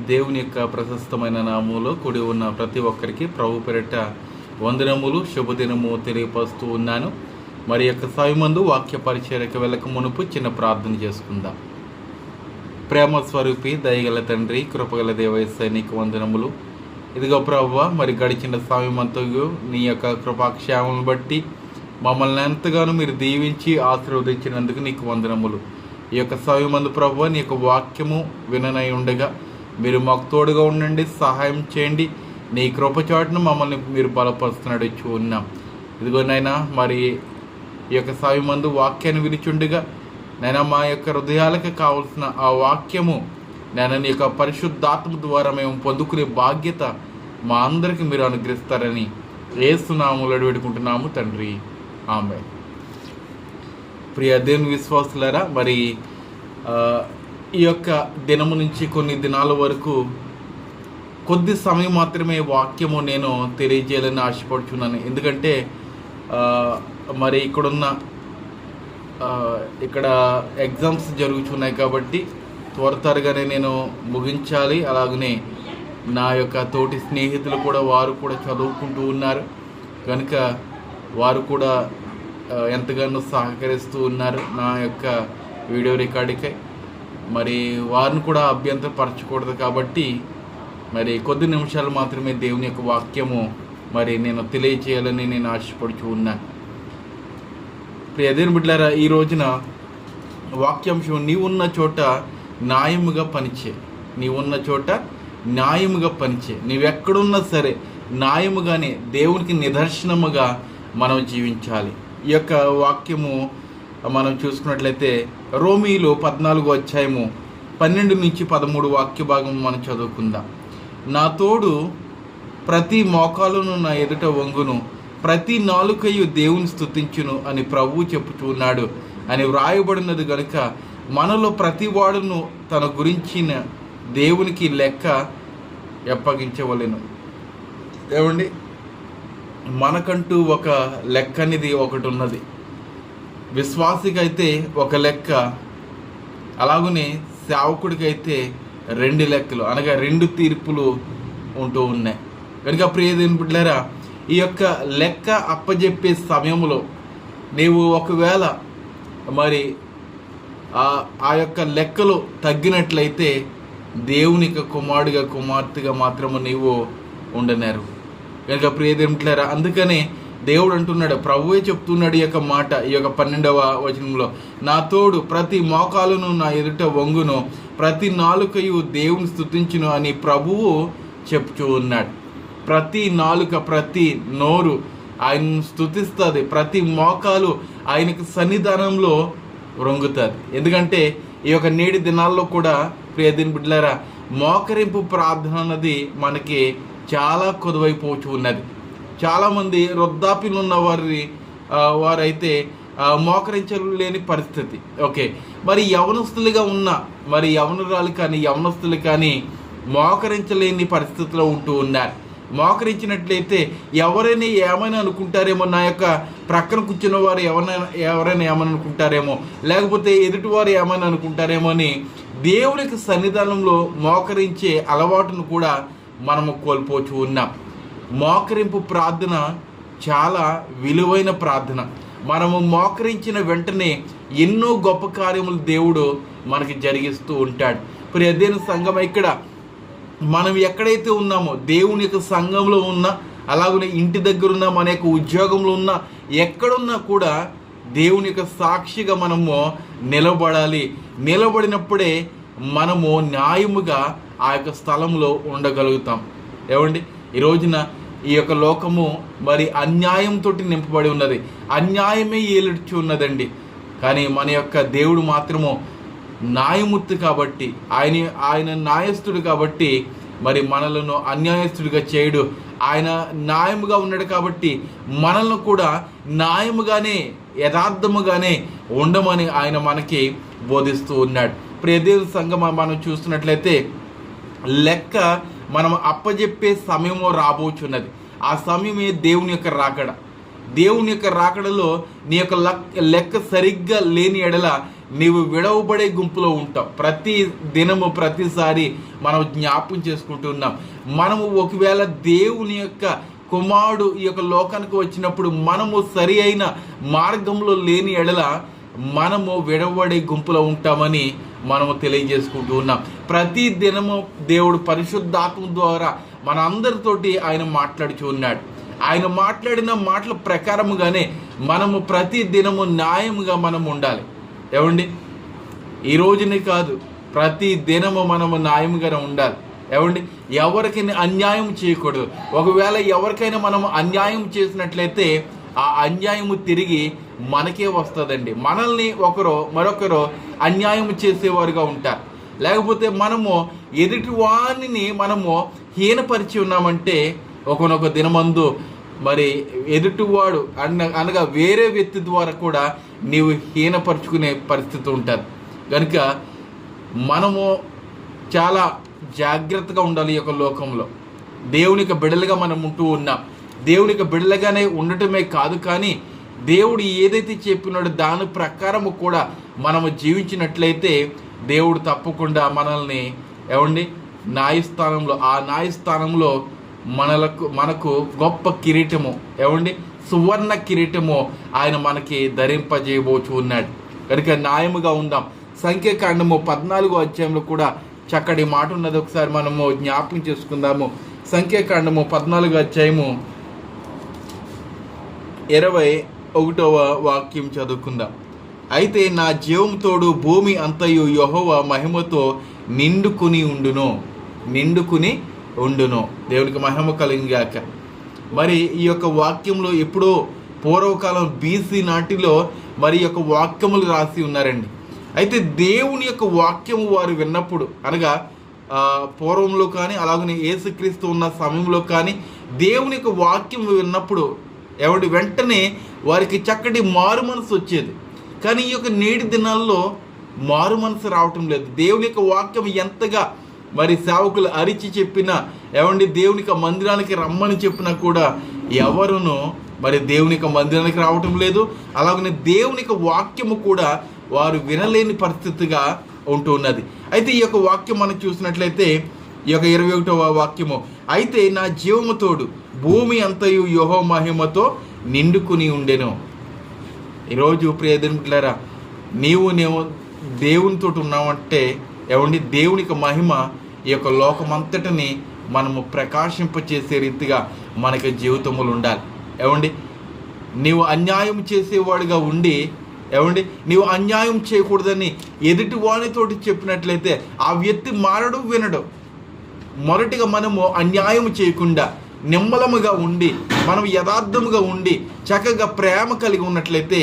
దేవుని యొక్క ప్రశస్తమైన నామములో కూడి ఉన్న ప్రతి ఒక్కరికి ప్రభు పేరిట వందనములు శుభదినము తెలియపరుస్తూ ఉన్నాను. మరి యొక్క సమయమందు వాక్య పరిచర్యకు వెళ్ళక మునుపు చిన్న ప్రార్థన చేసుకుందాం. ప్రేమ స్వరూపి దయగల తండ్రి కృపగల దేవయేసయ్య నీకు వందనములు. ఇదిగో ప్రభువా, మరి గడిచిన సమయమంతయు నీ యొక్క కృపాక్షేమను బట్టి మమ్మల్ని ఎంతగానో మీరు దీవించి ఆశీర్వదించినందుకు నీకు వందనములు. ఈ యొక్క సమయమందు ప్రభువా, నీ యొక్క వాక్యము విననై ఉండగా మీరు మాకు తోడుగా ఉండండి, సహాయం చేయండి. నీ కృపచాటును మమ్మల్ని మీరు బలపరుస్తున్నాడు ఇచ్చి ఉన్నాం. ఇదిగో నైనా, మరి ఈ యొక్క సమయమందు వాక్యాన్ని వినిచుండగా నైనా మా యొక్క హృదయాలకు కావలసిన ఆ వాక్యము నేను నీ యొక్క పరిశుద్ధాత్మ ద్వారా మేము పొందుకునే బాధ్యత మా అందరికీ మీరు అనుగ్రహిస్తారని యేసు నామములో వేడుకుంటున్నాము తండ్రి, ఆమేన్. ప్రియ దేవుని విశ్వాసులారా, మరి ఈ యొక్క దినము నుంచి కొన్ని దినాల వరకు కొద్ది సమయం మాత్రమే వాక్యము నేను తెలియజేయాలని ఆశపడుచున్నాను. ఎందుకంటే మరి ఇక్కడ ఎగ్జామ్స్ జరుగుతున్నాయి కాబట్టి త్వరగానే నేను ముగించాలి. అలాగనే నా యొక్క తోటి స్నేహితులు కూడా వారు కూడా చదువుకుంటూ ఉన్నారు కనుక వారు కూడా ఎంతగానో సహకరిస్తూ ఉన్నారు నా యొక్క వీడియో రికార్డుకై. మరి వారిని కూడా అభ్యంతరపరచకూడదు కాబట్టి మరి కొద్ది నిమిషాలు మాత్రమే దేవుని యొక్క వాక్యము మరి నేను తెలియచేయాలని నేను ఆశపడుచు ఉన్నాను. ప్రియ దేవుని బిడ్డలారా, ఈ రోజున వాక్యాంశం నీవున్న చోట న్యాయముగా పనిచే. నీవున్న చోట న్యాయముగా పనిచే. నీవెక్కడున్నా సరే న్యాయముగానే దేవునికి నిదర్శనముగా మనం జీవించాలి. ఈ యొక్క వాక్యము మనం చూసుకున్నట్లయితే రోమీలో 14వ అధ్యాయము 12 నుంచి 13 వాక్య భాగం మనం చదువుకుందాం. నా తోడు ప్రతి మోకాలును నా ఎదుట వంగును, ప్రతి నాలుకయు దేవుని స్తుతించును అని ప్రభువు చెప్పుచున్నాడు అని వ్రాయబడినది గనుక మనలో ప్రతి వాడును తన గురించిన దేవునికి లెక్క అప్పగించవలెను. ఏమండి, మనకంటూ ఒక లెక్క అనేది ఒకటి ఉన్నది. విశ్వాసికైతే ఒక లెక్క, అలాగనే సేవకుడికైతే 2 లెక్కలు, అనగా 2 తీర్పులు ఉంటూ ఉన్నాయి. కనుక ప్రియ దేవుని బిడ్డలారా, ఈ యొక్క లెక్క అప్పజెప్పే సమయంలో నీవు ఒకవేళ మరి ఆ యొక్క లెక్కలు తగ్గినట్లయితే దేవునికి కుమారుడిగా కుమార్తెగా మాత్రము నీవు ఉండనేరు. కనుక ప్రియ దేవుని బిడ్డలారా, అందుకనే దేవుడు అంటున్నాడు, ప్రభువే చెప్తున్నాడు ఈ యొక్క మాట ఈ యొక్క 12వ వచనంలో, నా తోడు ప్రతి మోకాలును నా ఎదుట వంగును, ప్రతి నాలుకయు దేవుని స్తుతించును అని ప్రభువు చెప్తూ ఉన్నాడు. ప్రతి నాలుక, ప్రతి నోరు ఆయనను స్తుతిస్తుంది, ప్రతి మోకాలు ఆయనకు సన్నిధానంలో రొంగుతుంది. ఎందుకంటే ఈ యొక్క నేటి దినాల్లో కూడా ప్రియ దేవుని బిడ్డలారా, మోకరింపు ప్రార్థన అన్నది మనకి చాలా కొదువైపోతూ ఉన్నది. చాలామంది వృద్ధాప్యులు ఉన్న వారైతే మోకరించలేని పరిస్థితి. ఓకే, మరి యవనస్తులుగా ఉన్న మరి యవనరాలు కానీ యవనస్తులు కానీ మోకరించలేని పరిస్థితిలో ఉంటూ ఉన్నారు. మోకరించినట్లయితే ఎవరైనా ఏమైనా అనుకుంటారేమో, నా యొక్క ప్రక్కన కూర్చున్న వారు ఎవరైనా ఏమైనా అనుకుంటారేమో, లేకపోతే ఎదుటివారు ఏమైనా అనుకుంటారేమో అని దేవునికి సన్నిధానంలో మోకరించే అలవాటును కూడా మనము కోల్పోతూ ఉన్నాం. మోకరింపు ప్రార్థన చాలా విలువైన ప్రార్థన. మనము మోకరించిన వెంటనే ఎన్నో గొప్ప కార్యములు దేవుడు మనకి జరిగిస్తూ ఉంటాడు. ప్రియ దేవుని సంఘం, ఇక్కడ మనం ఎక్కడైతే ఉన్నామో దేవుని యొక్క సంఘంలో ఉన్నా, అలాగనే ఇంటి దగ్గర ఉన్నా, మన యొక్క ఉద్యోగంలో ఉన్నా, ఎక్కడున్నా కూడా దేవుని యొక్క సాక్షిగా మనము నిలబడాలి. నిలబడినప్పుడే మనము న్యాయముగా ఆ యొక్క స్థలంలో ఉండగలుగుతాం. ఏమండి, ఈ రోజున ఈ యొక్క లోకము మరి అన్యాయంతో నింపబడి ఉన్నది. అన్యాయమే ఏలుడ్చి ఉన్నదండి. కానీ మన యొక్క దేవుడు మాత్రము న్యాయమూర్తి కాబట్టి, ఆయన న్యాయస్థుడు కాబట్టి మరి మనలను అన్యాయస్తుడిగా చేయడు. ఆయన న్యాయముగా ఉన్నాడు కాబట్టి మనల్ని కూడా న్యాయముగానే యథార్థముగానే ఉండమని ఆయన మనకి బోధిస్తూ ఉన్నాడు. ప్రియ దేవుని సంఘం, మనం చూస్తున్నట్లయితే లెక్క మనం అప్పజెప్పే సమయము రాబోచున్నది. ఆ సమయమే దేవుని యొక్క రాకడ. దేవుని యొక్క రాకడలో నీ యొక్క లెక్క సరిగ్గా లేని ఎడల నీవు విడవబడే గుంపులో ఉంటావు. ప్రతి దినము ప్రతిసారి మనం జ్ఞాపకం చేసుకుంటున్నాం. మనము ఒకవేళ దేవుని యొక్క కుమారుడు ఈ యొక్క లోకానికి వచ్చినప్పుడు మనము సరి అయిన మార్గంలో లేని ఎడల మనము విడవబడే గుంపులో ఉంటామని మనము తెలియజేసుకుంటూ ఉన్నాం. ప్రతి దినము దేవుడు పరిశుద్ధాత్మ ద్వారా మన అందరితోటి ఆయన మాట్లాడుతూ ఉన్నాడు. ఆయన మాట్లాడిన మాటల ప్రకారముగానే మనము ప్రతి దినము న్యాయముగా మనం ఉండాలి. ఏమండి, ఈ రోజునే కాదు, ప్రతి దినము మనము న్యాయముగానే ఉండాలి. ఏమండి, ఎవరికైనా అన్యాయం చేయకూడదు. ఒకవేళ ఎవరికైనా మనము అన్యాయం చేసినట్లయితే ఆ అన్యాయము తిరిగి మనకే వస్తుందండి. మనల్ని మరొకరు అన్యాయం చేసేవారుగా ఉంటారు. లేకపోతే మనము ఎదుటి వారిని మనము హీనపరిచి ఉన్నామంటే ఒకనొక దినమందు మరి ఎదుటివాడు అనగా వేరే వ్యక్తి ద్వారా కూడా నీవు హీనపరుచుకునే పరిస్థితి ఉంటుంది. కనుక మనము చాలా జాగ్రత్తగా ఉండాలి. ఈ యొక్క లోకంలో దేవునికి బిడ్డలుగా మనం ఉంటూ ఉన్నాం. దేవునికి బిడ్డలుగానే ఉండటమే కాదు, కానీ దేవుడు ఏదైతే చెప్పినాడో దాని ప్రకారము కూడా మనము జీవించినట్లయితే దేవుడు తప్పకుండా మనల్ని ఆ న్యాయస్థానంలో మనకు గొప్ప కిరీటము సువర్ణ కిరీటము ఆయన మనకి ధరింపజేయబోచు ఉన్నాడు. కనుక న్యాయముగా ఉందాం. సంఖ్యాకాండము 14వ అధ్యాయంలో కూడా చక్కటి మాట ఉన్నది. ఒకసారి మనము జ్ఞాపకం చేసుకుందాము. సంఖ్యాకాండము 14వ అధ్యాయము 21వ వాక్యం చదువుకుందాం. అయితే నా జీవం తోడు భూమి అంతయు యెహోవా మహిమతో నిండుకుని ఉండును. దేవునికి మహిమ కలిగాక. మరి ఈ యొక్క వాక్యంలో ఎప్పుడో పూర్వకాలం BC నాటిలో మరి ఈ యొక్క వాక్యములు రాసి ఉన్నారండి. అయితే దేవుని యొక్క వాక్యము వారు విన్నప్పుడు, అనగా పూర్వంలో కానీ అలాగనే యేసుక్రీస్తు ఉన్న సమయంలో కానీ దేవుని యొక్క వాక్యం విన్నప్పుడు వెంటనే వారికి చక్కటి మారు మనసు వచ్చేది. కానీ ఈ యొక్క నేటి దినాల్లో మారు మనసు రావటం లేదు. దేవుని యొక్క వాక్యం ఎంతగా మరి సేవకులు అరిచి చెప్పినా దేవునికి మందిరానికి రమ్మని చెప్పినా కూడా ఎవరును మరి దేవునికి మందిరానికి రావటం లేదు. అలాగనే దేవునికి వాక్యము కూడా వారు వినలేని పరిస్థితిగా ఉంటున్నది. అయితే ఈ యొక్క వాక్యం మనం చూసినట్లయితే ఈ యొక్క 21వ వాక్యము, అయితే నా జీవము తోడు భూమి అంతయు యెహోవా మహిమతో నిండుకుని ఉండెను. ఈరోజు ప్రియమిత్రులారా, నీవు దేవునితో ఉన్నామంటే దేవునికి మహిమ ఈ యొక్క లోకమంతటిని మనము ప్రకాశింపచేసే రీతిగా మనకి జీవితములు ఉండాలి. నీవు అన్యాయం చేసేవాడిగా ఉండి నీవు అన్యాయం చేయకూడదని ఎదుటి వానితోటి చెప్పినట్లయితే ఆ వ్యక్తి మారడు వినడు. మొదటిగా మనము అన్యాయం చేయకుండా నిమ్మలముగా ఉండి మనం యథార్థముగా ఉండి చక్కగా ప్రేమ కలిగి ఉన్నట్లయితే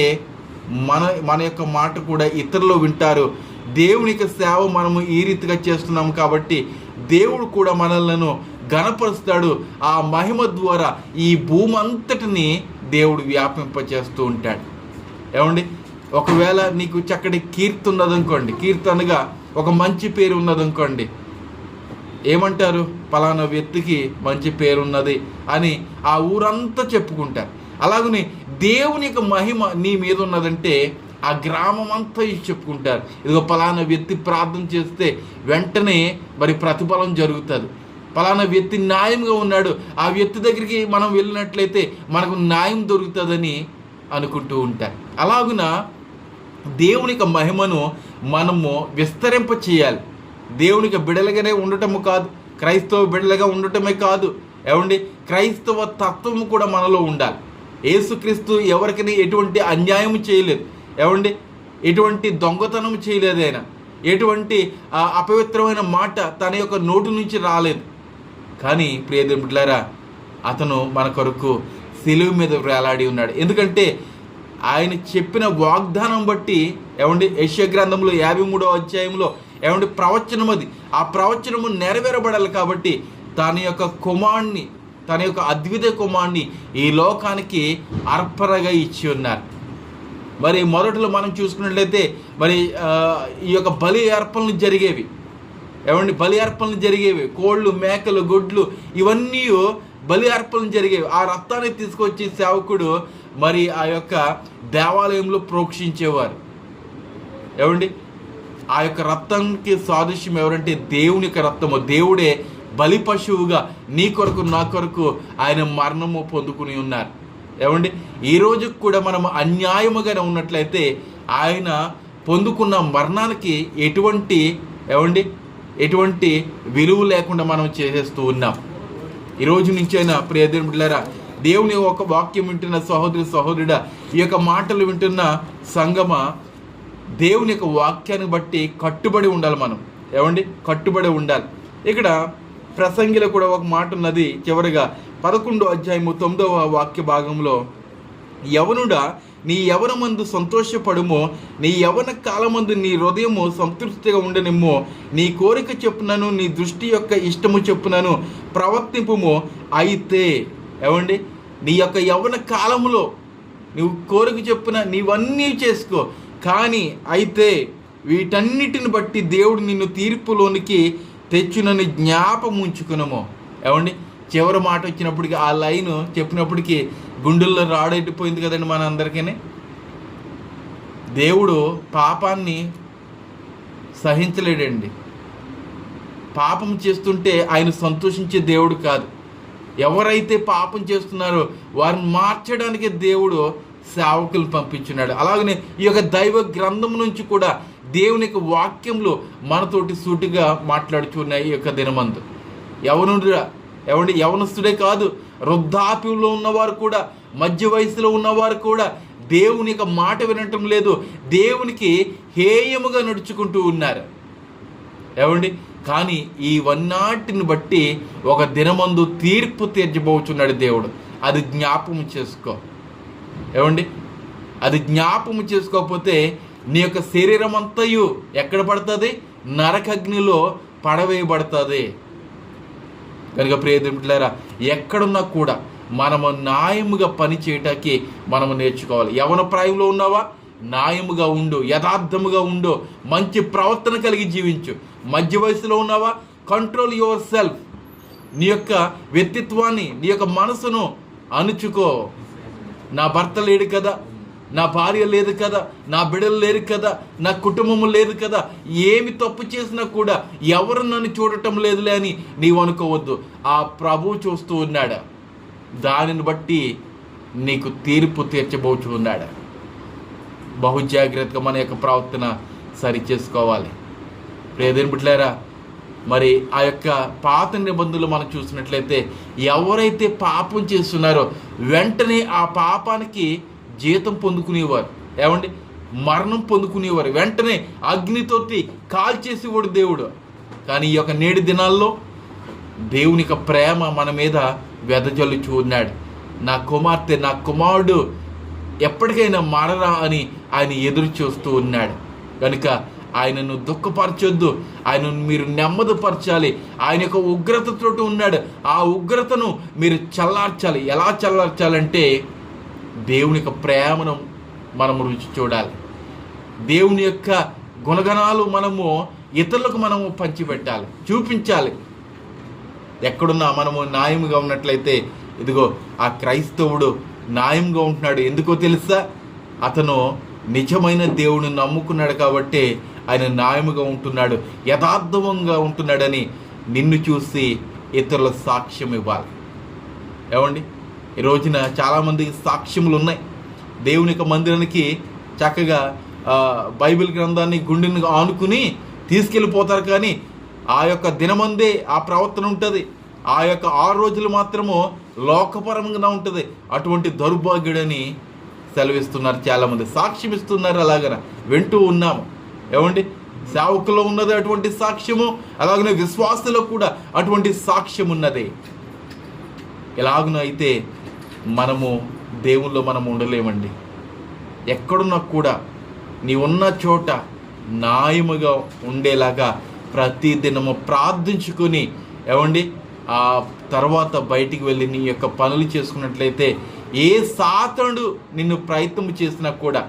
మన యొక్క మాట కూడా ఇతరులు వింటారు. దేవునికి సేవ మనము ఈ రీతిగా చేస్తున్నాము కాబట్టి దేవుడు కూడా మనలను ఘనపరుస్తాడు. ఆ మహిమ ద్వారా ఈ భూమి అంతటిని దేవుడు వ్యాపింపచేస్తూ ఉంటాడు. ఒకవేళ నీకు చక్కటి కీర్తి ఉన్నదనుకోండి, కీర్తి అనగా ఒక మంచి పేరు ఉన్నదనుకోండి, ఏమంటారు? పలానా వ్యక్తికి మంచి పేరున్నది అని ఆ ఊరంతా చెప్పుకుంటారు. అలాగనే దేవుని యొక్క మహిమ నీ మీద ఉన్నదంటే ఆ గ్రామం అంతా చెప్పుకుంటారు. ఇదిగో పలానా వ్యక్తి ప్రార్థన చేస్తే వెంటనే మరి ప్రతిఫలం జరుగుతుంది. పలానా వ్యక్తి న్యాయంగా ఉన్నాడు, ఆ వ్యక్తి దగ్గరికి మనం వెళ్ళినట్లయితే మనకు న్యాయం దొరుకుతుందని అనుకుంటూ ఉంటారు. అలాగున దేవునికి మహిమను మనము విస్తరింప చేయాలి. దేవునికి బిడలుగానే ఉండటము కాదు, క్రైస్తవ బిడలుగా ఉండటమే కాదు, క్రైస్తవ తత్వము కూడా మనలో ఉండాలి. యేసుక్రీస్తు ఎవరికైనా ఎటువంటి అన్యాయం చేయలేదు, ఎటువంటి దొంగతనం చేయలేదు. ఆయన ఎటువంటి అపవిత్రమైన మాట తన యొక్క నోటి నుంచి రాలేదు. కానీ ప్రియమిత్రులారా, అతను మన కొరకు సిలువ మీద వేలాడి ఉన్నాడు. ఎందుకంటే ఆయన చెప్పిన వాగ్దానం బట్టి యెషయా గ్రంథంలో 53వ అధ్యాయంలో ప్రవచనం, అది ఆ ప్రవచనము నెరవేరబడాలి. కాబట్టి తన యొక్క అద్వితీయ కుమారుని ఈ లోకానికి అర్పణగా ఇచ్చి ఉన్నారు. మరి మొదట్లో మనం చూసుకున్నట్లయితే మరి ఈ యొక్క బలి అర్పణలు జరిగేవి. బలి అర్పణలు జరిగేవి, కోళ్ళు, మేకలు, గొడ్లు ఇవన్నీ బలి అర్పణలు జరిగేవి. ఆ రక్తాన్ని తీసుకొచ్చి సేవకుడు మరి ఆ యొక్క దేవాలయంలో ప్రోక్షించేవారు. ఏమండి, ఆ యొక్క రక్తానికి సాదృశ్యం ఎవరంటే దేవుని యొక్క రక్తము. దేవుడే బలి పశువుగా నీ కొరకు నా కొరకు ఆయన మరణము పొందుకుని ఉన్నారు. ఏమండి, ఈరోజు కూడా మనం అన్యాయముగానే ఉన్నట్లయితే ఆయన పొందుకున్న మరణానికి ఎటువంటి విలువ లేకుండా మనం చేసేస్తూ ఉన్నాం. ఈరోజు నుంచైనా ప్రియ దేవుని బిడ్డలారా, దేవుని ఒక వాక్యం వింటున్న సహోదరుడా, ఈ యొక్క మాటలు వింటున్న సంగమ, దేవుని యొక్క వాక్యాన్ని బట్టి కట్టుబడి ఉండాలి మనం. ఏమండి, కట్టుబడి ఉండాలి. ఇక్కడ ప్రసంగిలో కూడా ఒక మాట ఉన్నది. చివరిగా 11వ అధ్యాయము 9వ వాక్య భాగంలో, యవనుడా నీ యవనమందు సంతోషపడుమో, నీ యవన కాలమందు నీ హృదయము సంతృప్తిగా ఉండనిమ్మో, నీ కోరిక చెప్పునను నీ దృష్టి యొక్క ఇష్టము చెప్పునను ప్రవర్తింపుమో. అయితే ఏమండి, నీ యొక్క యవన కాలంలో నువ్వు కోరిక చెప్పున నీవన్నీ చేసుకో, కానీ అయితే వీటన్నిటిని బట్టి దేవుడు నిన్ను తీర్పులోనికి తెచ్చునని జ్ఞాపకం ఉంచుకునము. ఏమండి, చివరి మాట వచ్చినప్పటికీ, ఆ లైన్ చెప్పినప్పటికీ గుండెల్లో రాడెట్టిపోయింది కదండి మన అందరికీ. దేవుడు పాపాన్ని సహించలేడండి. పాపం చేస్తుంటే ఆయన సంతోషించే దేవుడు కాదు. ఎవరైతే పాపం చేస్తున్నారో వారిని మార్చడానికి దేవుడు సేవకులు పంపించున్నాడు. అలాగనే ఈ యొక్క దైవ గ్రంథం నుంచి కూడా దేవుని యొక్క వాక్యంలో మనతోటి సూటిగా మాట్లాడుచున్నాయి. ఈ యొక్క దినమందు యవనస్తుడే కాదు, వృద్ధాప్యంలో ఉన్నవారు కూడా, మధ్య వయసులో ఉన్నవారు కూడా దేవుని యొక్క మాట వినటం లేదు, దేవునికి హేయముగా నడుచుకుంటూ ఉన్నారు. ఏమండి, కానీ ఈ వన్నాటిని బట్టి ఒక దినమందు తీర్పు తీర్చబోచున్నాడు దేవుడు. అది జ్ఞాపకం చేసుకో. ఏమండి, అది జ్ఞాపకం చేసుకోకపోతే నీ యొక్క శరీరం అంతయు ఎక్కడ పడుతుంది? నరకగ్నిలో పడవేయబడుతుంది. కనుక ప్రియ దేవులారా, ఎక్కడున్నా కూడా మనము న్యాయముగా పని చేయటానికి మనము నేర్చుకోవాలి. యవన ప్రాయంలో ఉన్నావా? న్యాయముగా ఉండు, యథార్థముగా ఉండు, మంచి ప్రవర్తన కలిగి జీవించు. మధ్య వయసులో ఉన్నావా? Control your self. నీ యొక్క వ్యక్తిత్వాన్ని, నీ యొక్క మనసును అణుచుకో. నా భర్త లేడు కదా, నా భార్య లేదు కదా, నా బిడ్డలు లేరు కదా, నా కుటుంబము లేదు కదా, ఏమి తప్పు చేసినా కూడా ఎవరు నన్ను చూడటం లేదులే అని నీవు అనుకోవద్దు. ఆ ప్రభువు చూస్తూ ఉన్నాడు. దానిని బట్టి నీకు తీర్పు తీర్చబోచు ఉన్నాడు. బహుజాగ్రత్తగా మన యొక్క ప్రవర్తన సరి చేసుకోవాలి. ప్రియదేని బిడ్డలారా, మరి ఆ యొక్క పాత నిబంధనలు మనం చూసినట్లయితే ఎవరైతే పాపం చేస్తున్నారో వెంటనే ఆ పాపానికి జీతం పొందుకునేవారు. ఏమండి, మరణం పొందుకునేవారు. వెంటనే అగ్నితోటి కాల్చేసేవాడు దేవుడు. కానీ ఈ యొక్క నేటి దినాల్లో దేవుని యొక్క ప్రేమ మన మీద వెదజల్లుచూ ఉన్నాడు. నా కుమార్తె, నా కుమారుడు ఎప్పటికైనా మారరా అని ఆయన ఎదురు చూస్తూ ఉన్నాడు. కనుక ఆయనను దుఃఖపరచొద్దు, ఆయనను మీరు నెమ్మదిపరచాలి. ఆయన యొక్క ఉగ్రతతో ఉన్నాడు. ఆ ఉగ్రతను మీరు చల్లార్చాలి. ఎలా చల్లార్చాలంటే దేవుని యొక్క ప్రేమను మనము రుచి చూడాలి. దేవుని యొక్క గుణగణాలు మనము ఇతరులకు మనము పంచిపెట్టాలి, చూపించాలి. ఎక్కడున్నా మనము న్యాయముగా ఉన్నట్లయితే, ఇదిగో ఆ క్రైస్తవుడు న్యాయంగా ఉంటున్నాడు. ఎందుకో తెలుసా? అతను నిజమైన దేవుని నమ్ముకున్నాడు కాబట్టి ఆయన న్యాయముగా ఉంటున్నాడు, యథార్థంగా ఉంటున్నాడని నిన్ను చూసి ఇతరుల సాక్ష్యం ఇవ్వాలి. ఏమండి, ఈ రోజున చాలామందికి సాక్ష్యములు ఉన్నాయి. దేవుని యొక్క మందిరానికి చక్కగా బైబిల్ గ్రంథాన్ని గుండెని ఆనుకుని తీసుకెళ్ళిపోతారు. కానీ ఆ యొక్క దినమందే ఆ ప్రవర్తన ఉంటుంది. ఆ యొక్క 6 రోజులు మాత్రము లోకపరంగా ఉంటుంది. అటువంటి దౌర్భాగ్యుడని సెలవిస్తున్నారు చాలామంది, సాక్ష్యం ఇస్తున్నారు. అలాగన వింటూ ఉన్నాము. ఏమండి, సేవకులో ఉన్నది అటువంటి సాక్ష్యము, అలాగనే విశ్వాసులో కూడా అటువంటి సాక్ష్యం ఉన్నది. ఎలాగనో అయితే మనము దేవుల్లో మనం ఉండలేమండి. ఎక్కడున్నా కూడా నీ ఉన్న చోట న్యాయముగా ఉండేలాగా ప్రతి దినము ప్రార్థించుకొని, ఏమండి, ఆ తర్వాత బయటికి వెళ్ళి నీ యొక్క పనులు చేసుకున్నట్లయితే ఏ సాతానుడు నిన్ను ప్రయత్నం చేసినా కూడా,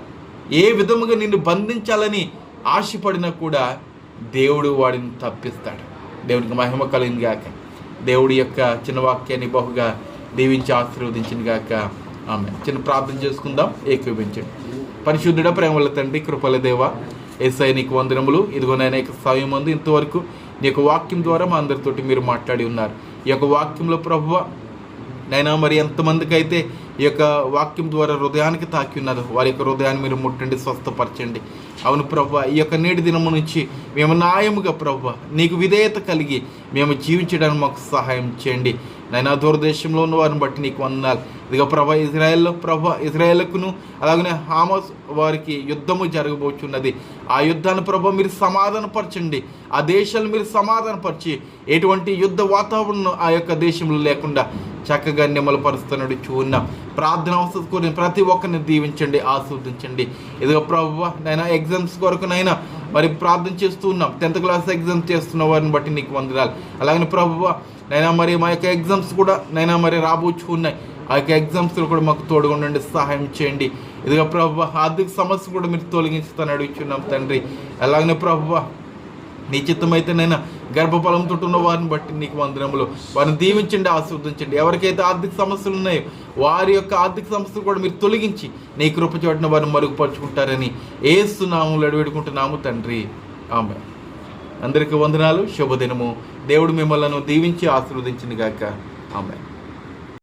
ఏ విధముగా నిన్ను బంధించాలని ఆశపడినా కూడా దేవుడు వాడిని తప్పిస్తాడు. దేవునికి మహిమ కలిగింది గాక. దేవుడి యొక్క చిన్న వాక్యాన్ని బహుగా దీవించి ఆశీర్వదించింది గాక. ఆమె చిన్న ప్రార్థన చేసుకుందాం, ఏకీభవించండి. పరిశుద్ధుడ, ప్రేమల తండ్రి, కృపల దేవ, యేసయ్య నీకు వందనములు. ఇదిగో నాయన యొక్క సమయం ఉంది, ఇంతవరకు నీ యొక్క వాక్యం ద్వారా మా అందరితోటి మీరు మాట్లాడి ఉన్నారు. ఈ యొక్క వాక్యంలో ప్రభువా నైనా మరి ఎంతమందికి అయితే ఈ యొక్క వాక్యం ద్వారా హృదయానికి తాకి ఉన్నదో వారి యొక్క హృదయాన్ని మీరు ముట్టండి, స్వస్థపరచండి. అవును ప్రభువా, ఈ యొక్క నేటి దినము నుంచి మేము న్యాయముగా ప్రభువా నీకు విధేయత కలిగి మేము జీవించడానికి మాకు సహాయం చేయండి. నైనా దూరదేశంలో ఉన్న వారిని బట్టి నీకు వందనాలు. ఇదిగో ప్రభా ఇజ్రాయేల్కును అలాగనే హామాస్ వారికి యుద్ధము జరగబోచున్నది. ఆ యుద్ధాన్ని ప్రభా మీరు సమాధానపరచండి. ఆ దేశాలు మీరు సమాధానపరిచి ఎటువంటి యుద్ధ వాతావరణం ఆ యొక్క దేశంలో లేకుండా చక్కగా నిమ్మలపరుస్తున్నట్టు చూన్నాం. ప్రార్థన అవసరం కోరిన ప్రతి ఒక్కరిని దీవించండి, ఆస్వాదించండి. ఇదిగో ప్రభువా నైనా ఎగ్జామ్స్ కొరకు నైనా మరి ప్రార్థన చేస్తూ ఉన్నాం. 10th క్లాస్ ఎగ్జామ్ చేస్తున్న వారిని బట్టి నీకు వందనాలు. అలాగని ప్రభువా నైనా మరి మా యొక్క ఎగ్జామ్స్ కూడా నైనా మరి రాబోచుకున్నాయి. ఆ యొక్క ఎగ్జామ్స్లో కూడా మాకు తోడుగా ఉండండి, సహాయం చేయండి. ఇదిగో ప్రభువా ఆర్థిక సమస్య కూడా మీరు తొలగించుతాను అడుగుచున్నాం తండ్రి. అలాగనే ప్రభువా నీ చిత్తమైతే నైనా గర్భఫలంతో ఉన్న వారిని బట్టి నీకు వందనములు. వారిని దీవించండి, ఆస్వాదించండి. ఎవరికైతే ఆర్థిక సమస్యలు ఉన్నాయో వారి యొక్క ఆర్థిక సమస్యలు కూడా మీరు తొలగించి నీ కృప చోటున వారిని మరుగుపరుచుకుంటారని యేసు నామములో అడివేడుకుంటున్నాము తండ్రి, ఆమేన్. అందరికీ వందనాలు, శుభదినము. దేవుడు మిమ్మల్ని దీవించి ఆశీర్వదించింది గాక, ఆమేన్.